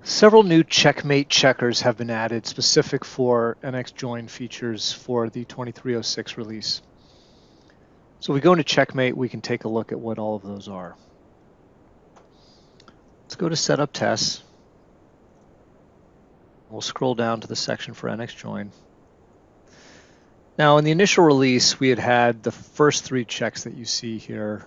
Several new checkmate checkers have been added specific for NX join features for the 2306 release. So if we go into checkmate, we can take a look at what all of those are. Let's go to setup tests. We'll scroll down to the section for NX join. Now in the initial release, we had the first three checks that you see here: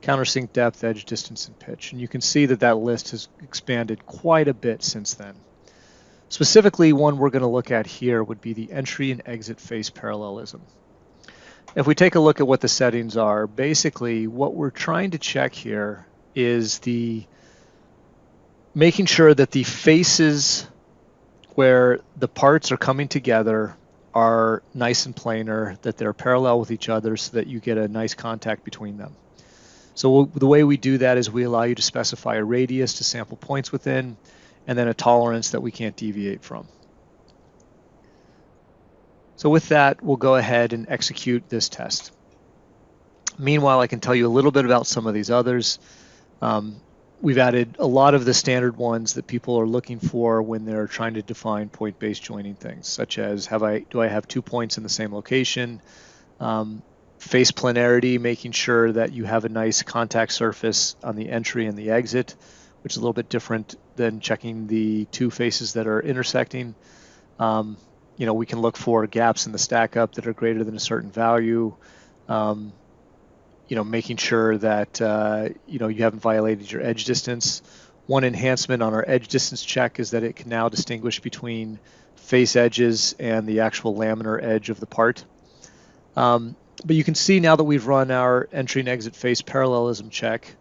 countersink depth, edge distance, and pitch. And you can see that that list has expanded quite a bit since then. Specifically, one we're going to look at here would be the entry and exit face parallelism. If we take a look at what the settings are, basically what we're trying to check here is making sure that the faces where the parts are coming together are nice and planar, that they're parallel with each other so that you get a nice contact between them. So the way we do that is we allow you to specify a radius to sample points within, and then a tolerance that we can't deviate from. So with that, we'll go ahead and execute this test. Meanwhile, I can tell you a little bit about some of these others. We've added a lot of the standard ones that people are looking for when they're trying to define point-based joining things, such as do I have 2 points in the same location? Face planarity, making sure that you have a nice contact surface on the entry and the exit, which is a little bit different than checking the two faces that are intersecting. We can look for gaps in the stack up that are greater than a certain value. Making sure that you haven't violated your edge distance. One enhancement on our edge distance check is that it can now distinguish between face edges and the actual laminar edge of the part. But you can see now that we've run our entry and exit face parallelism check,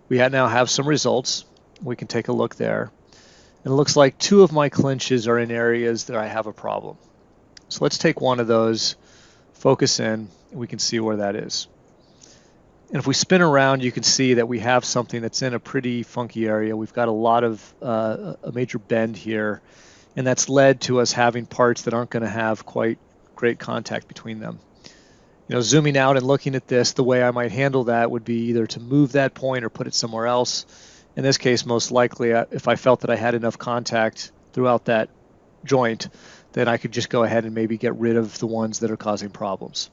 we now have some results. We can take a look there. And it looks like 2 of my clinches are in areas that I have a problem. So let's take one of those, focus in, and we can see where that is. And if we spin around, you can see that we have something that's in a pretty funky area. We've got a lot of a major bend here, and that's led to us having parts that aren't going to have quite great contact between them. Zooming out and looking at this, the way I might handle that would be either to move that point or put it somewhere else. In this case, most likely, if I felt that I had enough contact throughout that joint, then I could just go ahead and maybe get rid of the ones that are causing problems.